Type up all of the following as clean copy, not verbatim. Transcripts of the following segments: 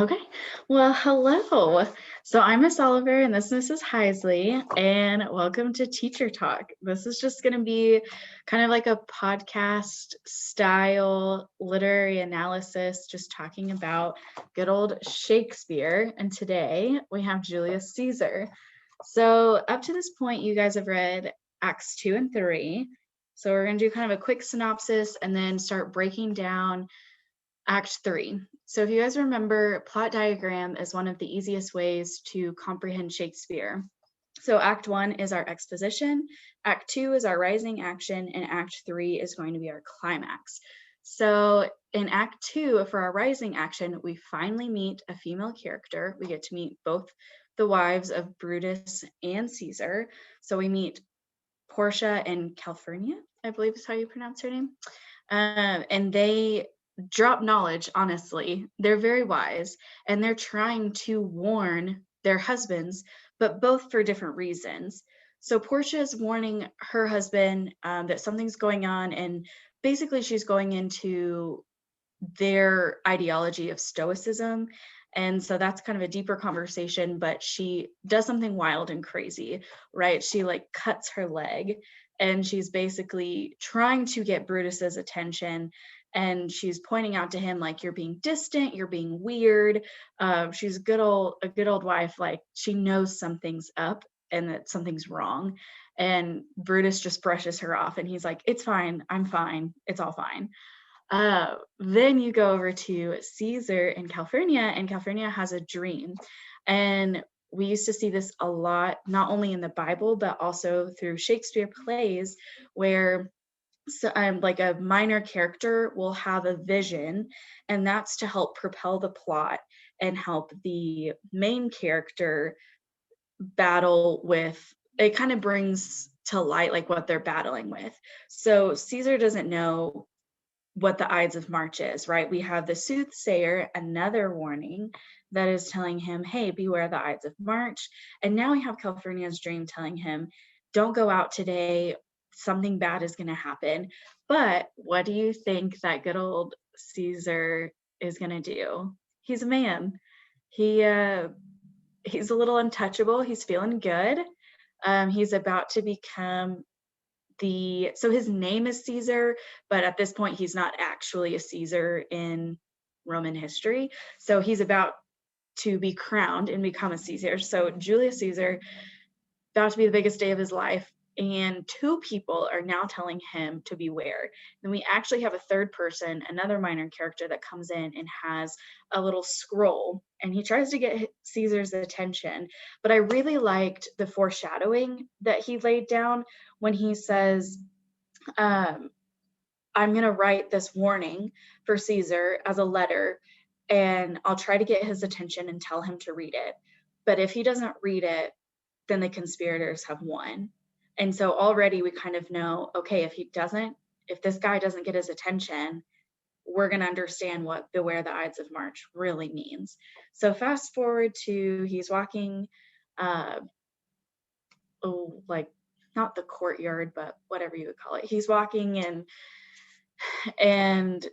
Okay. Well, hello. So I'm Miss Oliver and this is Mrs. Heisley, and welcome to Teacher Talk. This is just going to be kind of like a podcast style literary analysis, just talking about good old Shakespeare. And today we have Julius Caesar. So up to this point, you guys have read Acts 2 and 3. So we're going to do kind of a quick synopsis and then start breaking down Act 3. So if you guys remember, plot diagram is one of the easiest ways to comprehend Shakespeare. So Act 1 is our exposition, Act 2 is our rising action, and Act 3 is going to be our climax. So in Act 2, for our rising action, we finally meet a female character. We get to meet both the wives of Brutus and Caesar. So we meet Portia and Calphurnia, I believe is how you pronounce her name. And they drop knowledge, honestly. They're very wise, and they're trying to warn their husbands, but both for different reasons. So Portia is warning her husband that something's going on, and basically she's going into their ideology of stoicism. And so that's kind of a deeper conversation, but she does something wild and crazy, right? She like cuts her leg, and she's basically trying to get Brutus's attention, and she's pointing out to him like, you're being distant, you're being weird. She's a good old wife. Like, she knows something's up and that something's wrong, and Brutus just brushes her off, and he's like, it's fine, I'm fine, it's all fine. Then you go over to Caesar and Calphurnia has a dream. And we used to see this a lot, not only in the Bible, but also through Shakespeare plays, where like a minor character will have a vision, and that's to help propel the plot and help the main character battle with, it kind of brings to light like what they're battling with. So Caesar doesn't know what the Ides of March is, right? We have the soothsayer, another warning that is telling him, hey, beware the Ides of March. And now we have Calphurnia's dream telling him, don't go out today, something bad is going to happen. But what do you think that good old Caesar is going to do? He's a man. He's a little untouchable. He's feeling good. He's about to become so his name is Caesar, but at this point he's not actually a Caesar in Roman history. So he's about to be crowned and become a Caesar. So Julius Caesar, about to be the biggest day of his life, and two people are now telling him to beware. Then we actually have a third person, another minor character, that comes in and has a little scroll, and he tries to get Caesar's attention. But I really liked the foreshadowing that he laid down when he says, I'm going to write this warning for Caesar as a letter, and I'll try to get his attention and tell him to read it. But if he doesn't read it, then the conspirators have won. And so already we kind of know, okay, if this guy doesn't get his attention, we're going to understand what beware the Ides of March really means. So fast forward to, he's walking, like not the courtyard, but whatever you would call it. He's walking in, and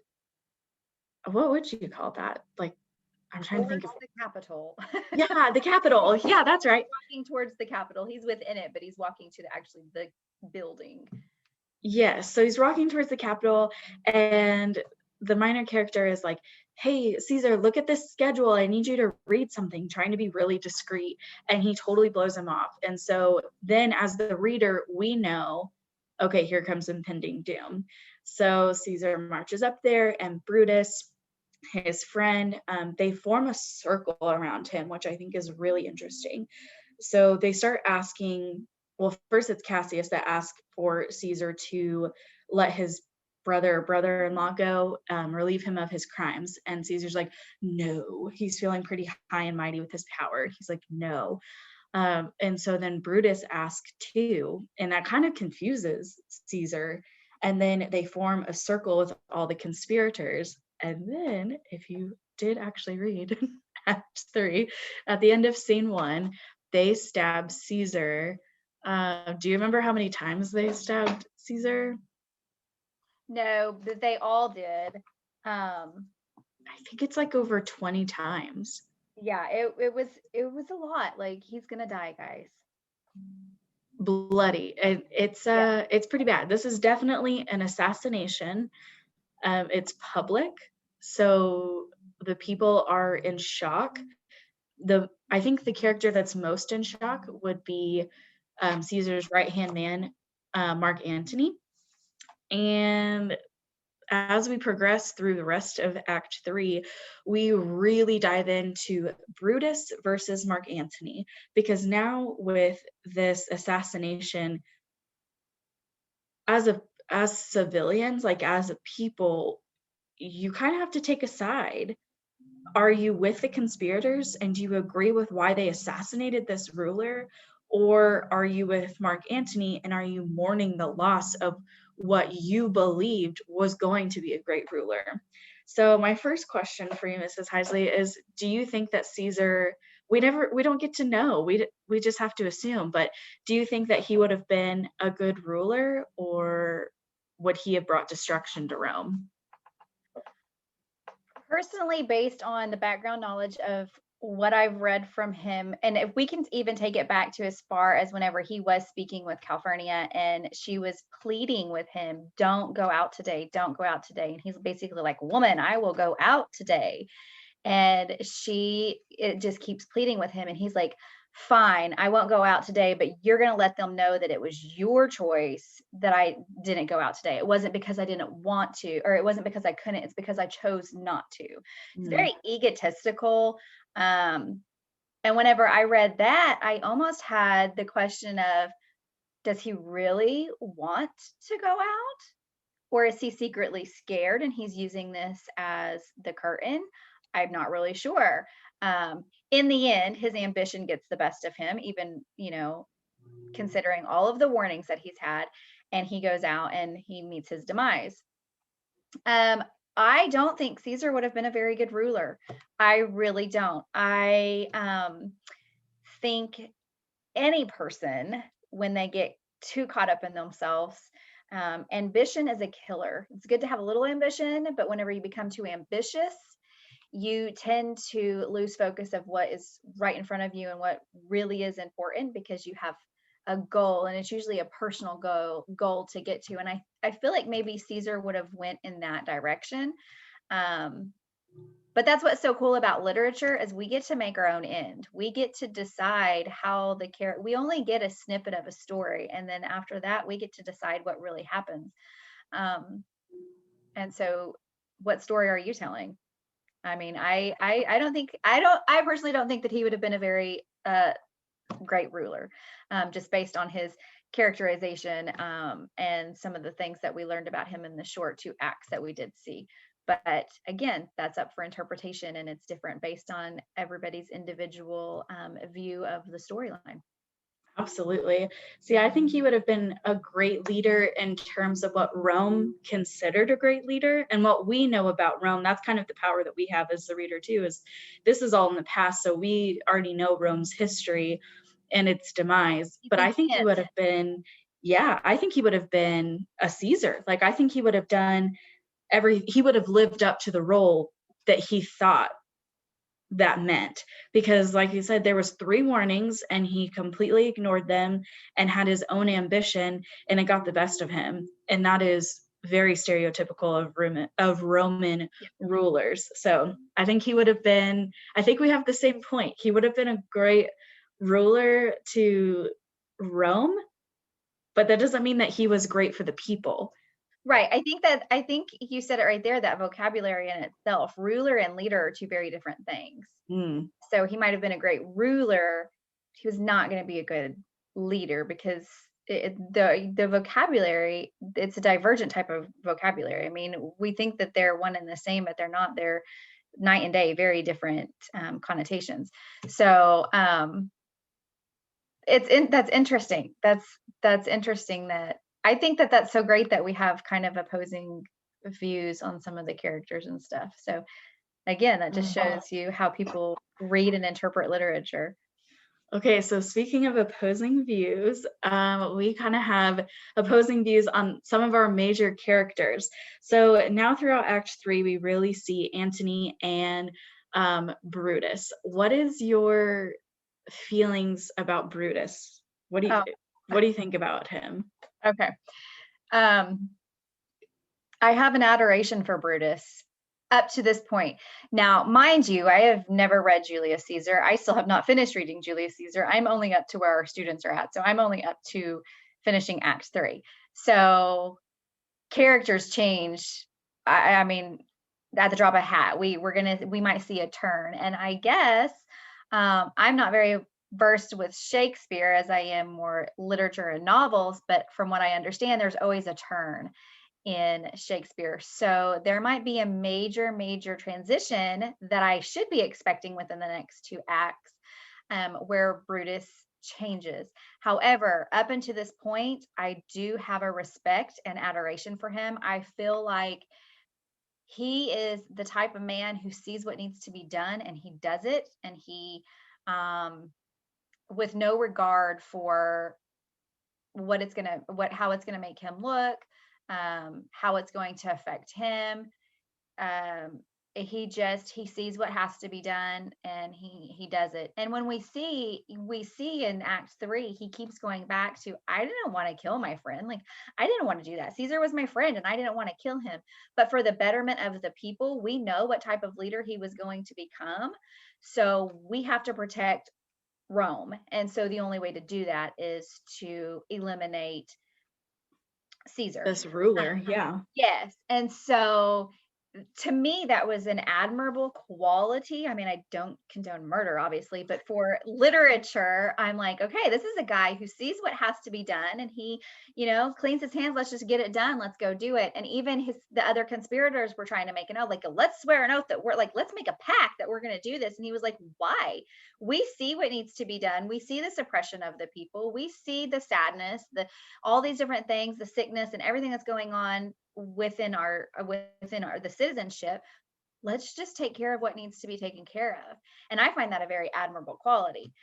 what would you call that? Like, I'm trying to think of the Capitol. Yeah, the Capitol. Yeah, that's right. Walking towards the Capitol. He's within it, but he's walking to the building. Yes, so he's walking towards the Capitol, and the minor character is like, hey, Caesar, look at this schedule. I need you to read something, trying to be really discreet. And he totally blows him off. And so then as the reader, we know, okay, here comes impending doom. So Caesar marches up there, and Brutus, his friend, they form a circle around him, which I think is really interesting. So they start asking, well, first it's Cassius that asks for Caesar to let his brother-in-law go, relieve him of his crimes. And Caesar's like, no. He's feeling pretty high and mighty with his power. He's like, no. And so then Brutus asks too, and that kind of confuses Caesar. And then they form a circle with all the conspirators. And then, if you did actually read Act 3, at the end of scene 1, they stab Caesar. Do you remember how many times they stabbed Caesar? No, but they all did. I think it's like over 20 times. Yeah, it was a lot. Like he's gonna die, guys. Bloody. Yeah. It's pretty bad. This is definitely an assassination. It's public, so the people are in shock. I think the character that's most in shock would be Caesar's right hand man, Mark Antony. And as we progress through the rest of Act 3, we really dive into Brutus versus Mark Antony, because now with this assassination, as a as civilians, like as a people, you kind of have to take a side. Are you with the conspirators and do you agree with why they assassinated this ruler? Or are you with Mark Antony and are you mourning the loss of what you believed was going to be a great ruler? So my first question for you, Mrs. Heisley, is do you think that Caesar, we don't get to know, we just have to assume, but do you think that he would have been a good ruler, or would he have brought destruction to Rome? Personally, based on the background knowledge of what I've read from him, and if we can even take it back to as far as whenever he was speaking with Calphurnia and she was pleading with him, don't go out today, don't go out today. And he's basically like, woman, I will go out today. And it just keeps pleading with him. And he's like, fine, I won't go out today, but you're going to let them know that it was your choice that I didn't go out today. It wasn't because I didn't want to, or it wasn't because I couldn't. It's because I chose not to. It's Mm, very egotistical. Um, and whenever I read that, I almost had the question of, does he really want to go out? Or is he secretly scared and he's using this as the curtain? I'm not really sure. In the end, his ambition gets the best of him, even, considering all of the warnings that he's had, and he goes out and he meets his demise. Um, I don't think Caesar would have been a very good ruler. I really don't. I think any person, when they get too caught up in themselves, ambition is a killer. It's good to have a little ambition, but whenever you become too ambitious, you tend to lose focus of what is right in front of you and what really is important, because you have a goal, and it's usually a personal goal to get to. And I feel like maybe Caesar would have went in that direction. um, but that's what's so cool about literature, is we get to make our own end. We get to decide how the character, we only get a snippet of a story, and then after that we get to decide what really happens. um, and so what story are you telling? I mean, I personally don't think that he would have been a very great ruler, just based on his characterization, and some of the things that we learned about him in the short 2 acts that we did see. But again, that's up for interpretation, and it's different based on everybody's individual view of the storyline. absolutely. See, I think he would have been a great leader in terms of what Rome considered a great leader and what we know about Rome. That's kind of the power that we have as the reader too, is this is all in the past. So we already know Rome's history and its demise. You But can I think he hint. would have been, yeah, I think he would have been a Caesar. Like I think he would have done he would have lived up to the role that he thought that meant, because like you said, there was 3 warnings and he completely ignored them and had his own ambition, and it got the best of him, and that is very stereotypical of Roman Yeah. rulers. So I think he would have been, I think we have the same point, he would have been a great ruler to Rome, but that doesn't mean that he was great for the people. Right. I think you said it right there, that vocabulary in itself, ruler and leader are two very different things. Mm, So he might have been a great ruler. He was not going to be a good leader, because the vocabulary, it's a divergent type of vocabulary. I mean, we think that they're one and the same, but they're not. They're night and day, very different connotations. So that's interesting. That's interesting. That I think that that's so great that we have kind of opposing views on some of the characters and stuff. So again, that just mm. shows you how people read and interpret literature. Okay, so speaking of opposing views, we kind of have opposing views on some of our major characters. So now throughout Act 3, we really see Antony and Brutus. What is your feelings about Brutus? What do you Oh, what do you think about him? okay. Um, I have an adoration for Brutus up to this point. Now, mind you, I have never read Julius Caesar. I still have not finished reading Julius Caesar. I'm only up to where our students are at. So I'm only up to finishing Act 3. So characters change. I mean, at the drop of a hat, we might see a turn. And I guess I'm not very versed with Shakespeare as I am more literature and novels, but from what I understand, there's always a turn in Shakespeare. So there might be a major, major transition that I should be expecting within the next two acts, where Brutus changes. However, up until this point, I do have a respect and adoration for him. I feel like he is the type of man who sees what needs to be done and he does it. And he, um, with no regard for how it's gonna make him look, how it's going to affect him. Um, he sees what has to be done and he does it. And when we see in Act 3, he keeps going back to, I didn't want to kill my friend. Like, I didn't want to do that. Caesar was my friend and I didn't want to kill him. But for the betterment of the people, we know what type of leader he was going to become. So we have to protect Rome. And so the only way to do that is to eliminate Caesar. This ruler, yeah. Yes. And so to me, that was an admirable quality. I mean, I don't condone murder, obviously, but for literature, I'm like, okay, this is a guy who sees what has to be done and he, cleans his hands. Let's just get it done. Let's go do it. And even the other conspirators were trying to make an oath, like, let's swear an oath that we're like, let's make a pact that we're going to do this. And he was like, why? We see what needs to be done. We see the suppression of the people. We see the sadness, all these different things, the sickness and everything that's going on within the citizenship. Let's just take care of what needs to be taken care of. And I find that a very admirable quality.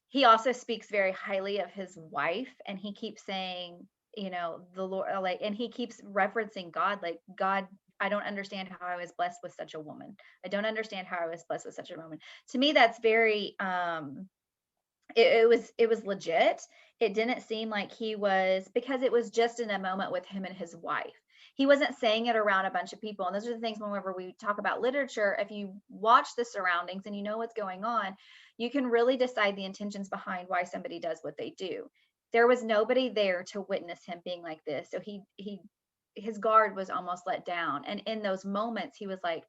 He also speaks very highly of his wife and he keeps saying, the Lord, like, and he keeps referencing God, like, God, I don't understand how I was blessed with such a woman. I don't understand how I was blessed with such a woman. To me, that's very it was legit. It didn't seem like he was, because it was just in a moment with him and his wife. He wasn't saying it around a bunch of people. And those are the things, whenever we talk about literature, if you watch the surroundings and you know what's going on, you can really decide the intentions behind why somebody does what they do. There was nobody there to witness him being like this. So his guard was almost let down. And in those moments, he was like,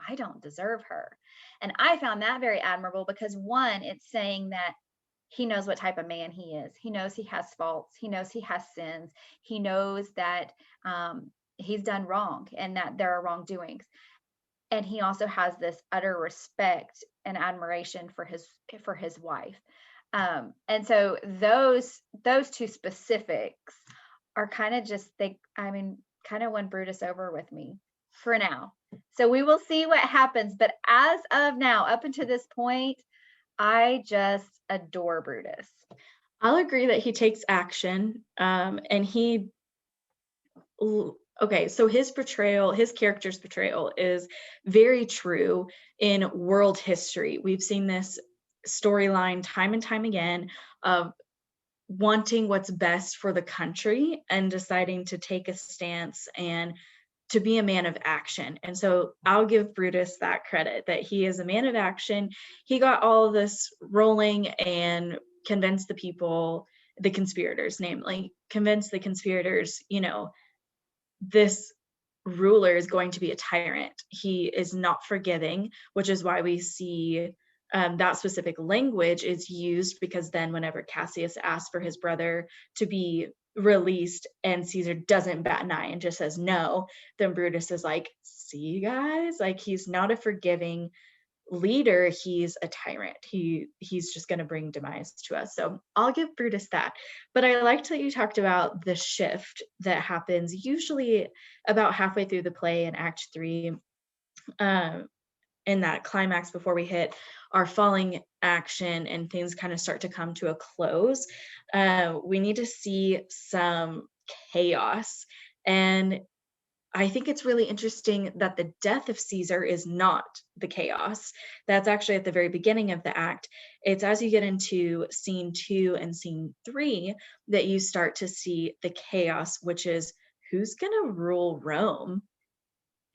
I don't deserve her. And I found that very admirable because, one, it's saying that he knows what type of man he is. He knows he has faults. He knows he has sins. He knows that he's done wrong and that there are wrongdoings. And he also has this utter respect and admiration for his wife. And so those two specifics are kind of kind of won Brutus over with me for now. So we will see what happens. But as of now, up until this point, I just adore Brutus. I'll agree that he takes action, and okay, so his character's portrayal is very true in world history. We've seen this storyline time and time again of wanting what's best for the country and deciding to take a stance and to be a man of action. And so I'll give Brutus that credit, that he is a man of action. He got all of this rolling and convinced the people, the conspirators, namely, convinced the conspirators, this ruler is going to be a tyrant. He is not forgiving, which is why we see that specific language is used, because then whenever Cassius asks for his brother to be released and Caesar doesn't bat an eye and just says no, then Brutus is like, see guys, like, he's not a forgiving leader, he's a tyrant. He's just going to bring demise to us. So I'll give Brutus that. But I liked that you talked about the shift that happens usually about halfway through the play in Act 3. in that climax before we hit our falling action and things kind of start to come to a close, we need to see some chaos. And I think it's really interesting that the death of Caesar is not the chaos. That's actually at the very beginning of the act. It's as you get into scene 2 and scene 3 that you start to see the chaos, which is who's going to rule Rome?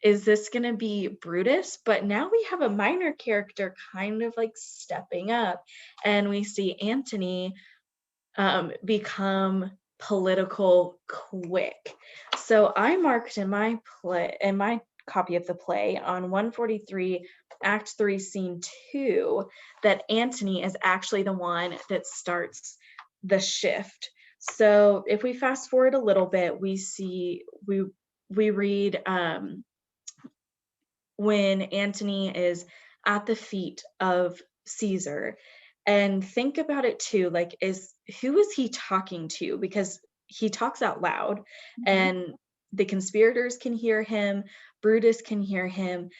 Is this going to be Brutus? But now we have a minor character kind of like stepping up, and we see Antony become political quick. So I marked in my copy of the play on 143 Act 3 Scene 2 that Antony is actually the one that starts the shift. So if we fast forward a little bit, we read when Antony is at the feet of Caesar. And think about it too, like who is he talking to? Because he talks out loud and the conspirators can hear him, Brutus can hear him.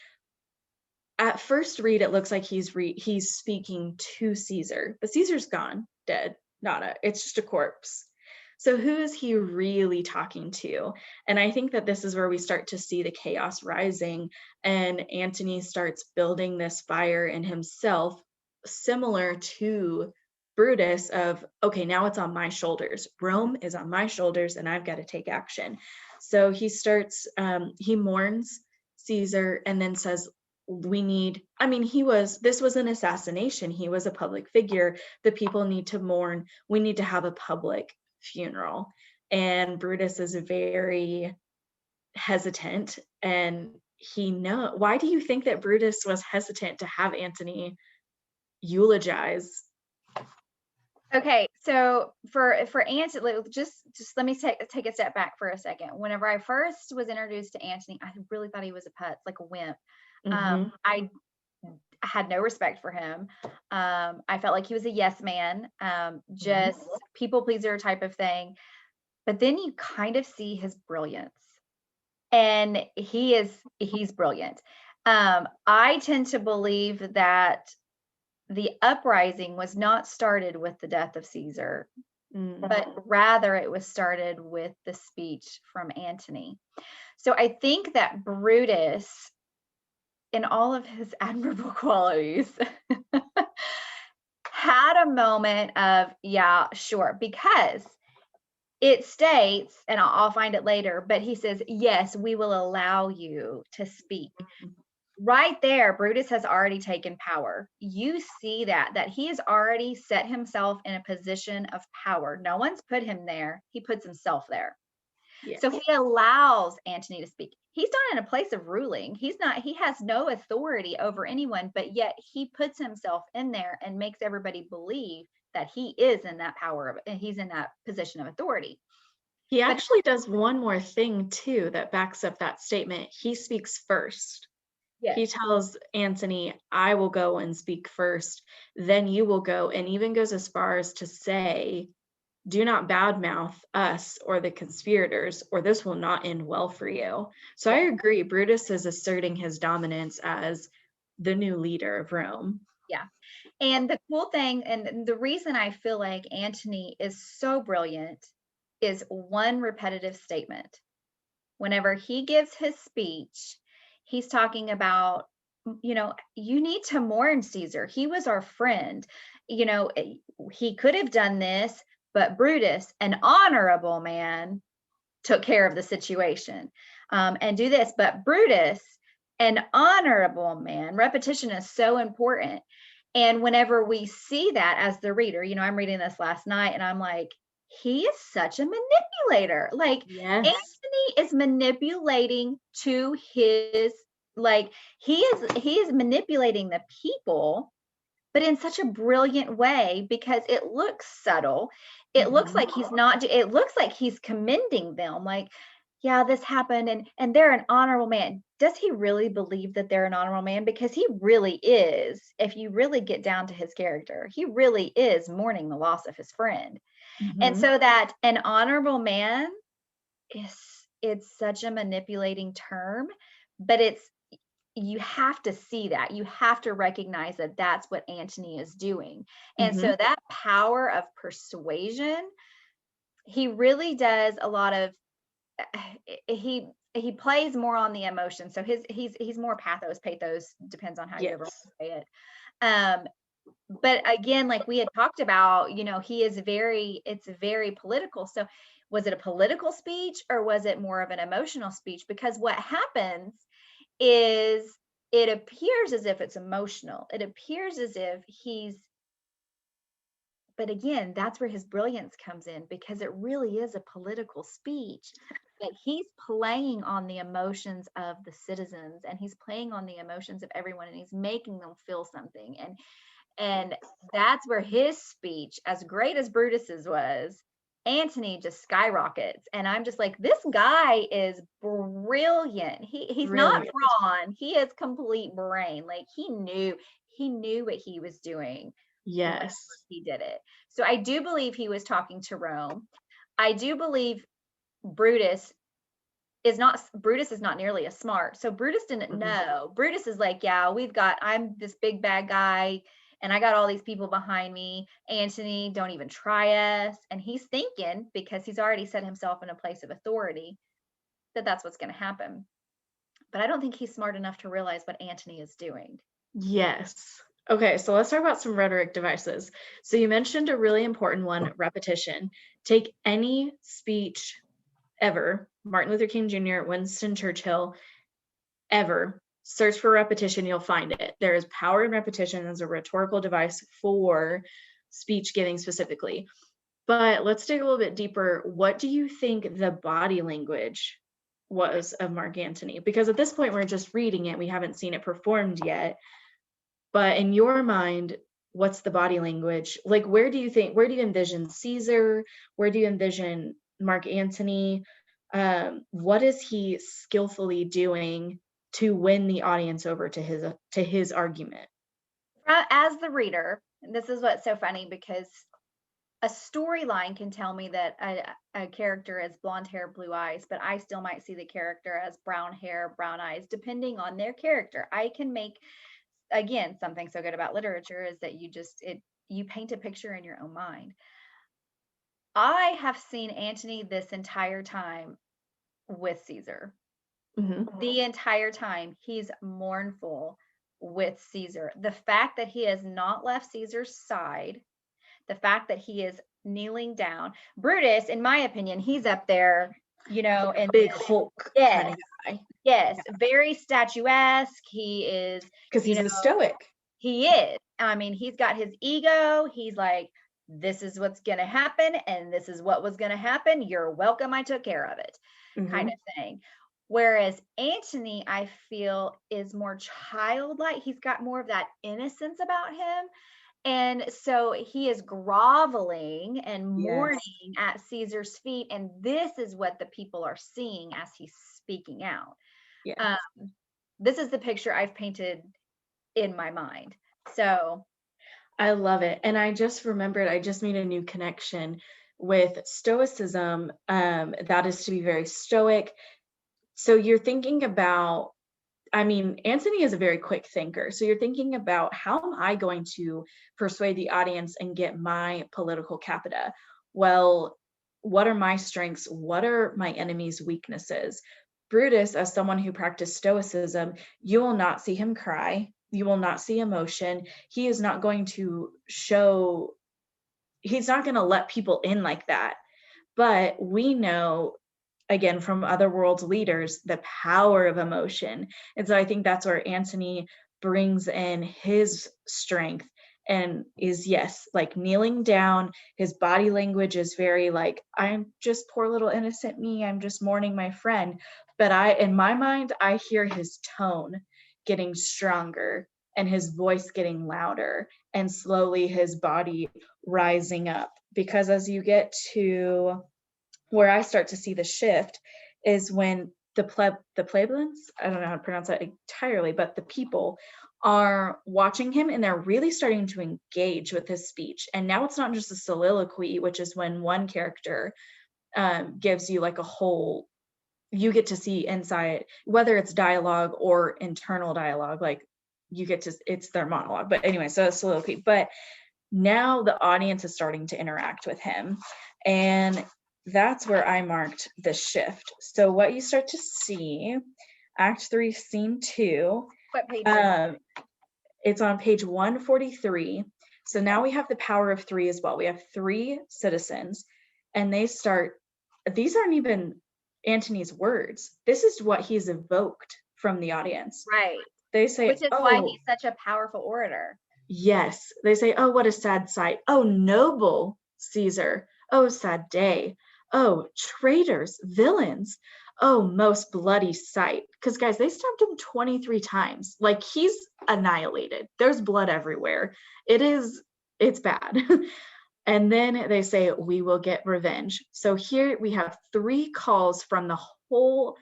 At first read, it looks like he's speaking to Caesar, but Caesar's gone, dead, nada. It's just a corpse. So who is he really talking to? And I think that this is where we start to see the chaos rising, and Antony starts building this fire in himself, similar to Brutus of, okay, now it's on my shoulders. Rome is on my shoulders and I've got to take action. So he starts, he mourns Caesar and then says, this was an assassination. He was a public figure. The people need to mourn. We need to have a public funeral. And Brutus is very hesitant, and why do you think that Brutus was hesitant to have Antony eulogize? Okay, so for Antony, just let me take a step back for a second. Whenever I first was introduced to Antony, I really thought he was a putz, like a wimp. I had no respect for him. I felt like he was a yes man, just people pleaser type of thing. But then you kind of see his brilliance, and he's brilliant. I tend to believe that the uprising was not started with the death of Caesar, but rather it was started with the speech from Antony. So I think that Brutus, in all of his admirable qualities, had a moment of, yeah, sure, because it states, and I'll find it later, but he says, yes, we will allow you to speak. Right there, Brutus has already taken power. You see that he has already set himself in a position of power. No one's put him there. He puts himself there. Yes. So he allows Antony to speak. He's not in a place of ruling. He has no authority over anyone, but yet he puts himself in there and makes everybody believe that he is in that power and he's in that position of authority. He actually does one more thing too that backs up that statement. He speaks first. Yes. He tells Antony, I will go and speak first, then you will go, and even goes as far as to say, do not badmouth us or the conspirators, or this will not end well for you. So I agree, Brutus is asserting his dominance as the new leader of Rome. Yeah. And the cool thing, and the reason I feel like Antony is so brilliant, is one repetitive statement. Whenever he gives his speech, he's talking about, you need to mourn Caesar. He was our friend. He could have done this, but Brutus, an honorable man, took care of the situation and do this. But Brutus, an honorable man, repetition is so important. And whenever we see that as the reader, I'm reading this last night and I'm like, he is such a manipulator. Like, yes. Antony is manipulating to his, like, he is manipulating the people, but in such a brilliant way, because it looks subtle. It looks like it looks like he's commending them. Like, yeah, this happened and they're an honorable man. Does he really believe that they're an honorable man? Because he really is. If you really get down to his character, he really is mourning the loss of his friend. And so that an honorable man it's such a manipulating term, but it's, you have to see that. You have to recognize that that's what Antony is doing. And Mhm. so that power of persuasion, he really does a lot of he plays more on the emotion. So he's more pathos, depends on how you ever want Yes. to say it. Um, but again, like we had talked about, it's very political. So was it a political speech or was it more of an emotional speech? Because what happens is it appears as if it's emotional. It appears as if but again, that's where his brilliance comes in, because it really is a political speech. But he's playing on the emotions of the citizens, and he's playing on the emotions of everyone, and he's making them feel something. And that's where his speech, as great as Brutus's was, Antony just skyrockets. And I'm just like, this guy is brilliant. He's not Brilliant. brawn. He is complete brain. Like he knew what he was doing whenever Yes. he did it. So I do believe he was talking to Rome. I do believe Brutus Brutus is not nearly as smart. So Brutus didn't Mhm. know. Brutus is like, yeah, I'm this big bad guy and I got all these people behind me. Antony, don't even try us. And he's thinking, because he's already set himself in a place of authority, that that's what's going to happen. But I don't think he's smart enough to realize what Antony is doing. Yes. Okay, so let's talk about some rhetoric devices. So you mentioned a really important one, repetition. Take any speech ever, Martin Luther King Jr., Winston Churchill, ever, search for repetition, you'll find it. There is power in repetition as a rhetorical device for speech giving specifically. But let's dig a little bit deeper. What do you think the body language was of Mark Antony? Because at this point, we're just reading it. We haven't seen it performed yet. But in your mind, what's the body language? Like, where do you envision Caesar? Where do you envision Mark Antony? What is he skillfully doing to win the audience over to his argument? As the reader, this is what's so funny, because a storyline can tell me that a character has blonde hair, blue eyes, but I still might see the character as brown hair, brown eyes, depending on their character. I can make, again, something so good about literature is that you paint a picture in your own mind. I have seen Antony this entire time with Caesar. Mhm. The entire time he's mournful with Caesar. The fact that he has not left Caesar's side, the fact that he is kneeling down. Brutus, in my opinion, he's up there, and Big Hulk kind yes, of guy. yes, very statuesque. He is, Because you he's know, a stoic. he is. I mean, he's got his ego. He's like, this is what's going to happen, and this is what was going to happen. You're welcome. I took care of it, kind Mhm. of thing. Whereas Antony, I feel, is more childlike. He's got more of that innocence about him. And so he is groveling and Yes. mourning at Caesar's feet. And this is what the people are seeing as he's speaking out. Yes. Um, this is the picture I've painted in my mind. So, I love it. And I just remembered, I just made a new connection with stoicism. That is to be very stoic. So you're thinking about, I mean, Anthony is a very quick thinker. So you're thinking about, how am I going to persuade the audience and get my political capita? Well, what are my strengths? What are my enemy's weaknesses? Brutus, as someone who practiced stoicism, you will not see him cry. You will not see emotion. He is not going to show, he's not going to let people in like that. But we know, again, from other world leaders, the power of emotion. And so I think that's where Antony brings in his strength, and is, yes, like kneeling down. His body language is very like, I'm just poor little innocent me. I'm just mourning my friend. But in my mind, I hear his tone getting stronger and his voice getting louder, and slowly his body rising up. Because as you get to where I start to see the shift is when the plebeians, I don't know how to pronounce that entirely, but the people are watching him and they're really starting to engage with his speech. And now it's not just a soliloquy, which is when one character gives you like a whole you get to see inside, whether it's dialogue or internal dialogue, like you get to, it's their monologue. But anyway, so it's soliloquy. But now the audience is starting to interact with him. And that's where I marked the shift. So what you start to see, Act 3, Scene 2, What page is it? it's on page 143. So now we have the power of three as well. We have three citizens, and they start, these aren't even Antony's words. This is what he's evoked from the audience. Right. They say, Which is why he's such a powerful orator. yes. They say, oh, what a sad sight. Oh, noble Caesar. Oh, sad day. Oh, traitors, villains. Oh, most bloody sight. Because, guys, they stabbed him 23 times. Like, he's annihilated. There's blood everywhere. It's bad. And then they say, we will get revenge. So here we have three calls from the whole,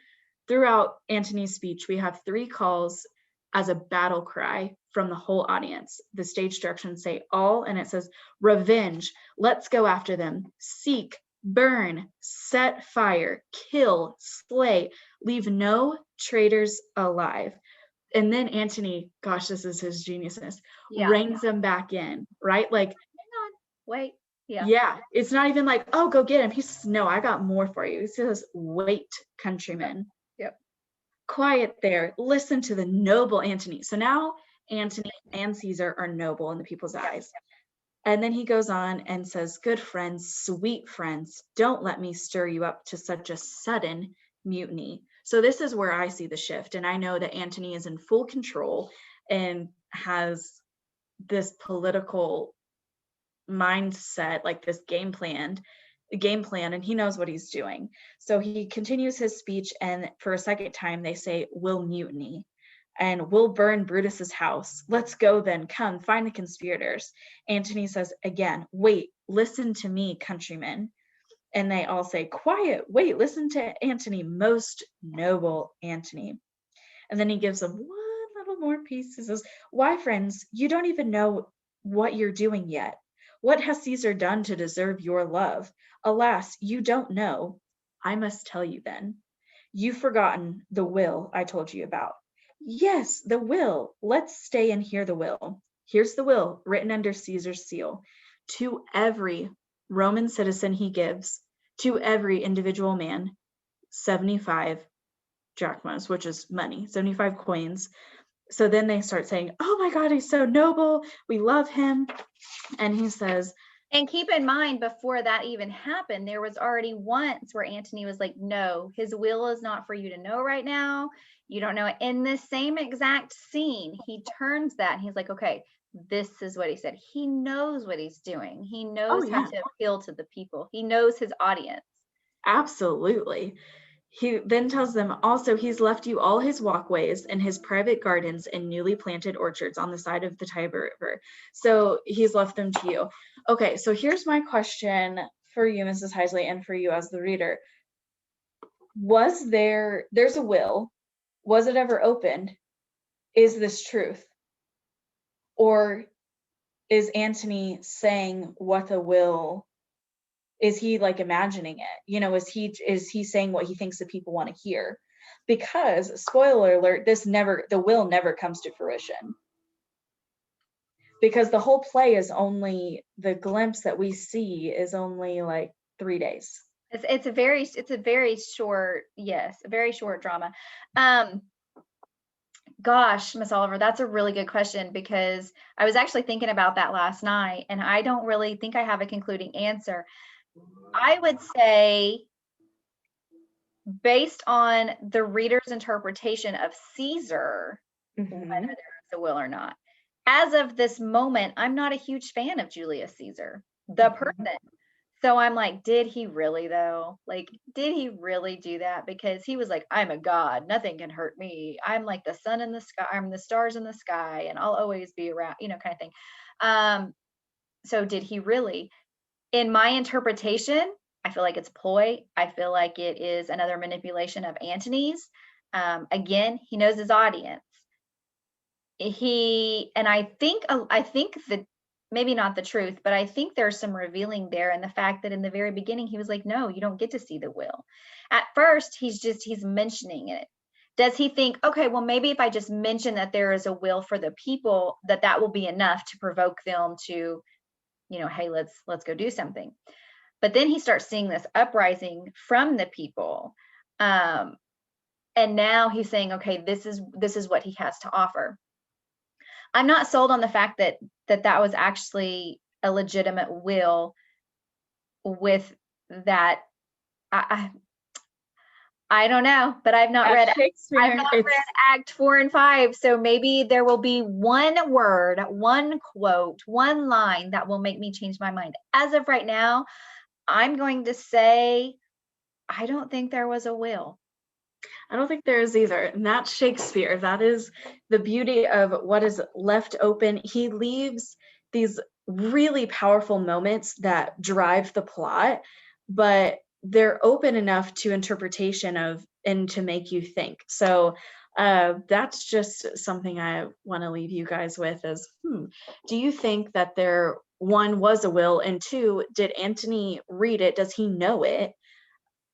throughout Antony's speech, we have three calls as a battle cry from the whole audience. The stage directions say all, and it says, revenge, let's go after them, seek, burn, set fire, kill, slay, leave no traitors alive. And then Antony, gosh, this is his geniusness, reins them back in, right? Like, hang on, wait. Yeah, it's not even like, oh, go get him. He says, no, I got more for you. He says, wait, countrymen. Yep. Quiet there. Listen to the noble Antony. So now Antony and Caesar are noble in the people's eyes. And then he goes on and says, good friends, sweet friends, don't let me stir you up to such a sudden mutiny. So this is where I see the shift. And I know that Antony is in full control and has this political mindset, like this game plan, and he knows what he's doing. So he continues his speech, and for a second time they say, we'll mutiny and we'll burn Brutus's house. Let's go then, come find the conspirators. Antony says again, wait, listen to me, countrymen. And they all say, quiet, wait, listen to Antony, most noble Antony. And then he gives them one little more piece. He says, why, friends, you don't even know what you're doing yet. What has Caesar done to deserve your love? Alas, you don't know. I must tell you then. You've forgotten the will I told you about. Yes, the will. Let's stay and hear the will. Here's the will written under Caesar's seal. To every Roman citizen he gives, to every individual man, 75 drachmas, which is money, 75 coins. So then they start saying, oh my God, he's so noble. We love him. And he says, and keep in mind, before that even happened, there was already once where Antony was like, no, his will is not for you to know right now. You don't know it. In this same exact scene, he turns that and he's like, okay, this is what he said. He knows what he's doing. He knows how to appeal to the people. He knows his audience. Absolutely. He then tells them also he's left you all his walkways and his private gardens and newly planted orchards on the side of the Tiber River. So he's left them to you. Okay, so here's my question for you, Mrs. Heisley, and for you as the reader. There's a will. Was it ever opened? Is this truth? Or is Antony saying what the will? Is he like imagining it? You know, is he saying what he thinks the people want to hear? Because spoiler alert, the will never comes to fruition. Because the whole play is only, the glimpse that we see is only like 3 days. It's a very short, yes, a very short drama. Gosh, Miss Oliver, that's a really good question, because I was actually thinking about that last night and I don't really think I have a concluding answer. I would say, based on the reader's interpretation of Caesar, whether there is a will or not, as of this moment, I'm not a huge fan of Julius Caesar, the person. So I'm like, did he really though? Like, did he really do that? Because he was like, I'm a god, nothing can hurt me. I'm like the sun in the sky, I'm the stars in the sky, and I'll always be around, kind of thing. So did he really? In my interpretation, I feel like it's ploy. I feel like it is another manipulation of Antony's. Again, he knows his audience. I think maybe not the truth, but I think there's some revealing there. And the fact that in the very beginning, he was like, no, you don't get to see the will. At first, he's mentioning it. Does he think, okay, well, maybe if I just mention that there is a will for the people, that will be enough to provoke them to, hey, let's go do something. But then he starts seeing this uprising from the people. And now he's saying, okay, this is what he has to offer. I'm not sold on the fact that was actually a legitimate will with that. I don't know, but I've not read Shakespeare. Act 4 and 5. So maybe there will be one word, one quote, one line that will make me change my mind. As of right now, I'm going to say I don't think there was a will. I don't think there is either. And that's Shakespeare. That is the beauty of what is left open. He leaves these really powerful moments that drive the plot, but they're open enough to interpretation and to make you think. So that's just something I want to leave you guys with is, do you think that there, one, was a will, and two, did Antony read it? Does he know it?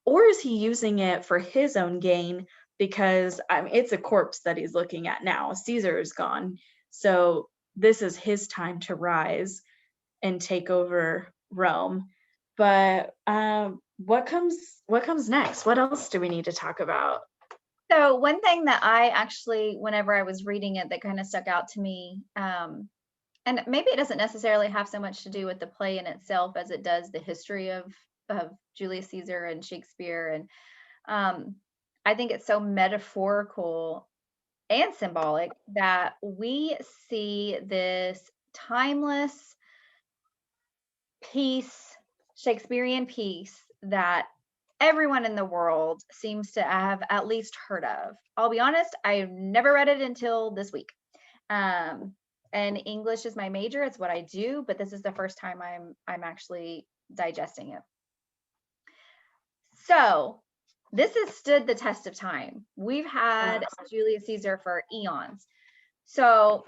Or is he using it for his own gain? Because it's a corpse that he's looking at now. Caesar is gone. So this is his time to rise and take over Rome. But what comes next? What else do we need to talk about? So one thing that I actually, whenever I was reading it, that kind of stuck out to me, and maybe it doesn't necessarily have so much to do with the play in itself as it does the history of Julius Caesar and Shakespeare. And I think it's so metaphorical and symbolic that we see this timeless piece, Shakespearean piece, that everyone in the world seems to have at least heard of. I'll be honest, I've never read it until this week. And English is my major, it's what I do, but this is the first time I'm actually digesting it. So this has stood the test of time. We've had Julius Caesar for eons. So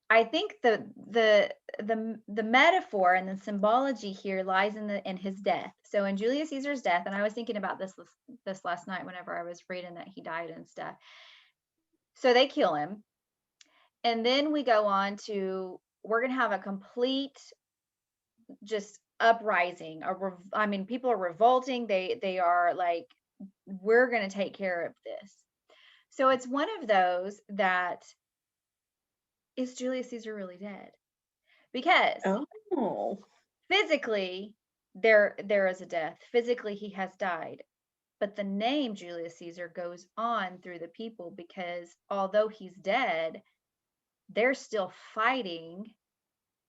I think the metaphor and the symbology here lies in his death. So in Julius Caesar's death, and I was thinking about this last night whenever I was reading that he died and stuff. So they kill him. And then we go on to, we're going to have a complete just uprising. People are revolting. They are like, we're going to take care of this. So it's one of those that, is Julius Caesar really dead? Because physically there is a death. Physically he has died. But the name Julius Caesar goes on through the people, because although he's dead, they're still fighting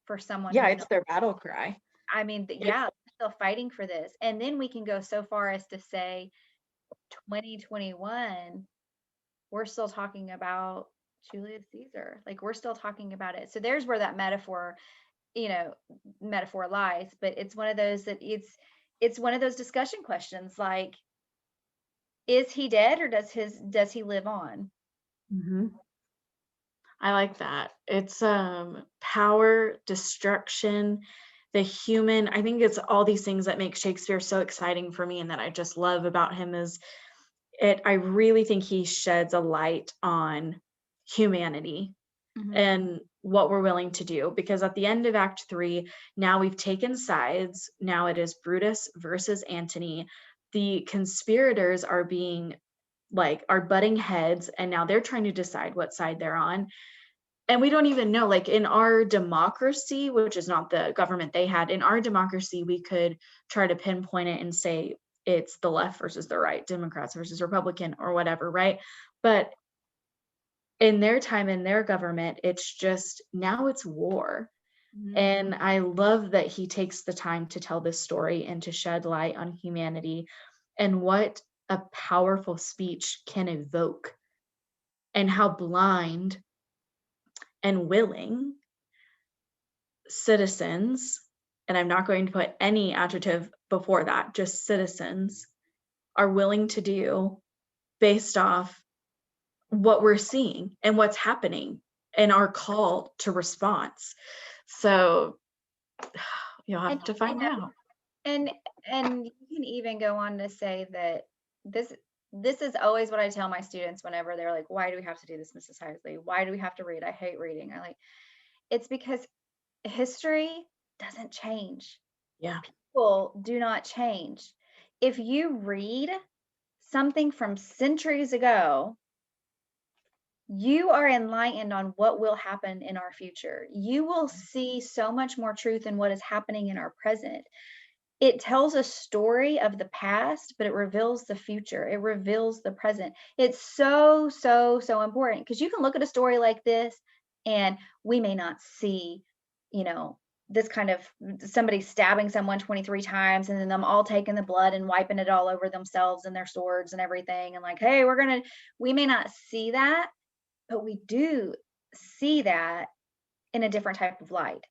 for someone. Yeah, it's their battle cry. They're still fighting for this. And then we can go so far as to say 2021, we're still talking about Julius Caesar. Like, we're still talking about it. So there's where that metaphor lies. But it's one of those that it's one of those discussion questions, like, is he dead or does he live on? Mm-hmm. I like that. It's power, destruction, the human. I think it's all these things that make Shakespeare so exciting for me, and that I just love about him is I really think he sheds a light on humanity and what we're willing to do. Because at the end of Act 3, now we've taken sides. Now it is Brutus versus Antony. The conspirators are butting heads, and now they're trying to decide what side they're on. And we don't even know, like, in our democracy, which is not the government they had, in our democracy, we could try to pinpoint it and say it's the left versus the right, Democrats versus Republican, or whatever, right? But in their time, in their government, it's just, now it's war. And I love that he takes the time to tell this story and to shed light on humanity and what a powerful speech can evoke, and how blind and willing citizens, and I'm not going to put any adjective before that, just citizens, are willing to do based off what we're seeing and what's happening and our call to response. So You'll have And to find out. and and you can even go on to say that this this is always what I tell my students whenever they're like, why do we have to do this, Mrs. Heisley? Why do we have to read? I hate reading. I like it's because history doesn't change. Yeah. People do not change. If you read something from centuries ago, you are enlightened on what will happen in our future. You will see so much more truth in what is happening in our present. It tells a story of the past, but it reveals the future. It reveals the present. It's so, so, so important because you can look at a story like this and we may not see, you know, this kind of somebody stabbing someone 23 times and then them all taking the blood and wiping it all over themselves and their swords and everything. And like, hey, we may not see that, but we do see that in a different type of light.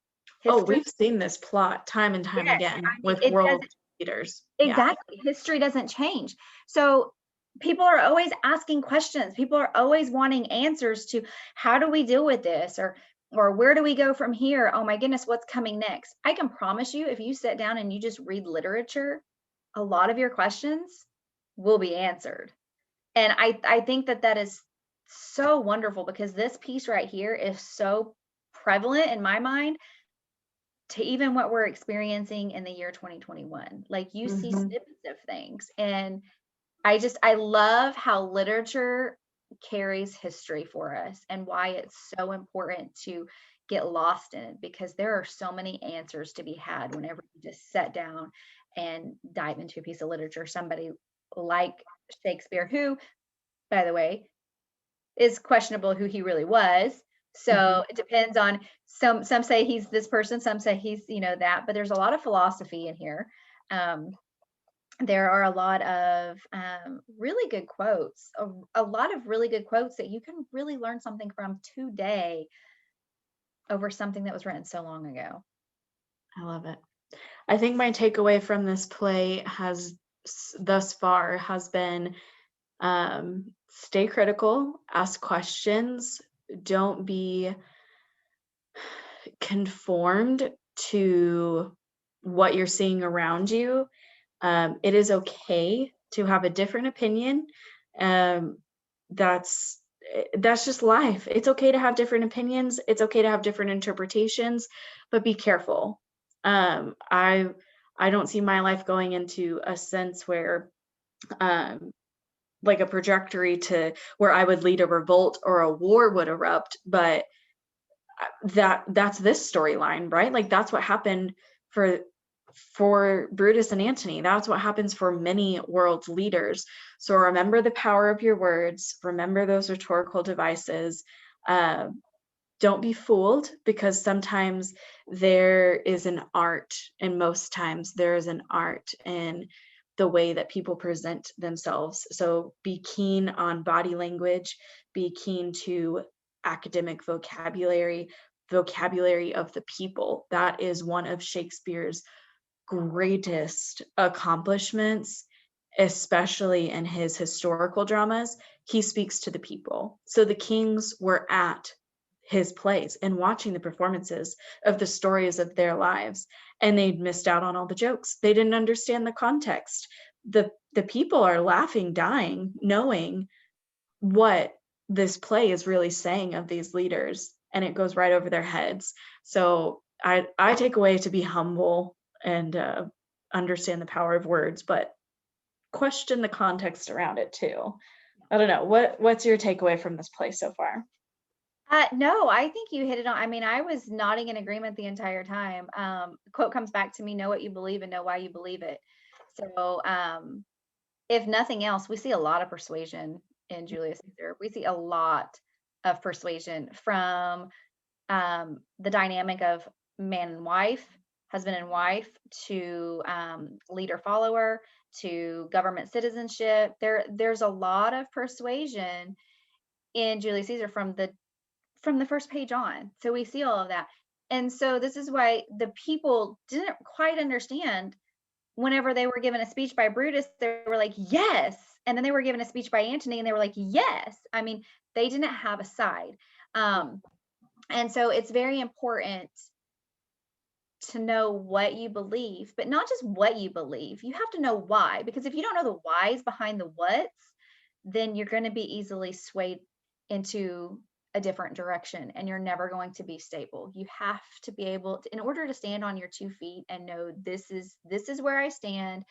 Oh, History, we've seen this plot time and time yes, again I mean, with it world doesn't leaders. Yeah. exactly. History doesn't change. So people are always asking questions. People are always wanting answers to how do we deal with this or where do we go from here? Oh my goodness, what's coming next? I can promise you if you sit down and you just read literature, a lot of your questions will be answered. And I think that that is so wonderful because this piece right here is so prevalent in my mind to even what we're experiencing in the year 2021. Like you see Mhm. snippets of things. And I love how literature carries history for us and why it's so important to get lost in it because there are so many answers to be had whenever you just sit down and dive into a piece of literature. Somebody like Shakespeare, who, by the way, is questionable who he really was. Mhm. So it depends on some say he's this person, some say he's, that, but there's a lot of philosophy in here. Um, there are a lot of really good quotes, a lot of really good quotes that you can really learn something from today over something that was written so long ago. I love it. I think my takeaway from this play has thus far has been stay critical, ask questions, don't be conformed to what you're seeing around you. It is okay to have a different opinion. Um, that's just life. It's okay to have different opinions. It's okay to have different interpretations, but be careful. Um, I I don't see my life going into a sense where um, like a trajectory to where I would lead a revolt or a war would erupt, but that's this storyline, right? Like that's what happened for Brutus and Antony. That's what happens for many world leaders. So remember the power of your words. Remember those rhetorical devices. Uh, don't be fooled because sometimes there is an art, and most times there is an art in the way that people present themselves. So be keen on body language, be keen to academic vocabulary of the people. That is one of Shakespeare's greatest accomplishments, especially in his historical dramas. He speaks to the people. So the kings were at his plays and watching the performances of the stories of their lives, and they missed out on all the jokes. They didn't understand the context. The people are laughing, dying, knowing what this play is really saying of these leaders, and it goes right over their heads. So I take away to be humble and understand the power of words, but question the context around it too. I don't know. What's your takeaway from this play so far? No, I think you hit it on. I mean, I was nodding in agreement the entire time. Quote comes back to me: "Know what you believe and know why you believe it." So, if nothing else, we see a lot of persuasion in Julius Caesar. We see a lot of persuasion from the dynamic of man and wife, husband and wife, to leader follower, to government citizenship. There's a lot of persuasion in Julius Caesar from the first page on. So we see all of that. And so this is why the people didn't quite understand whenever they were given a speech by Brutus, they were like, yes. And then they were given a speech by Antony and they were like, yes. I mean, they didn't have a side. And so it's very important to know what you believe, but not just what you believe. You have to know why, because if you don't know the whys behind the whats, then you're going to be easily swayed into a different direction and you're never going to be stable. You have to be able to, in order to stand on your 2 feet and know this is where I stand,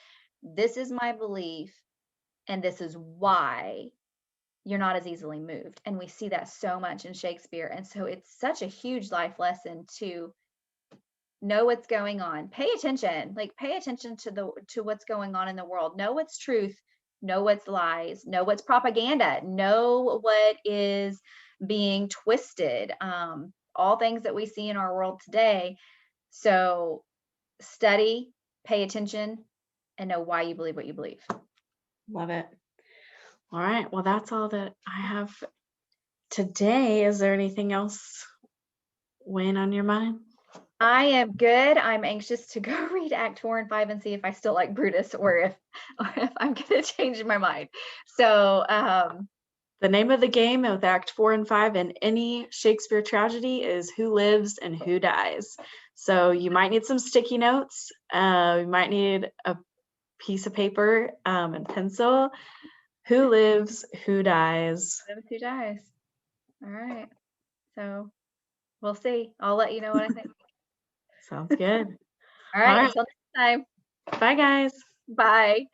this is my belief, and this is why, you're not as easily moved. And we see that so much in Shakespeare. And so it's such a huge life lesson to know what's going on. Pay attention, like pay attention to what's going on in the world. Know what's truth, know what's lies, know what's propaganda, know what is being twisted. All things that we see in our world today. So study, pay attention, and know why you believe what you believe. Love it. All right. Well, that's all that I have today. Is there anything else weighing on your mind? I am good. I'm anxious to go read Act 4 and 5 and see if I still like Brutus or if I'm going to change my mind. So, the name of the game with Act 4 and 5 in any Shakespeare tragedy is who lives and who dies. So you might need some sticky notes. You might need a piece of paper and pencil. Who lives, who dies. lives, who dies. All right. So we'll see. I'll let you know what I think. Sounds good. All right. All right. Until next time. Bye, guys. Bye.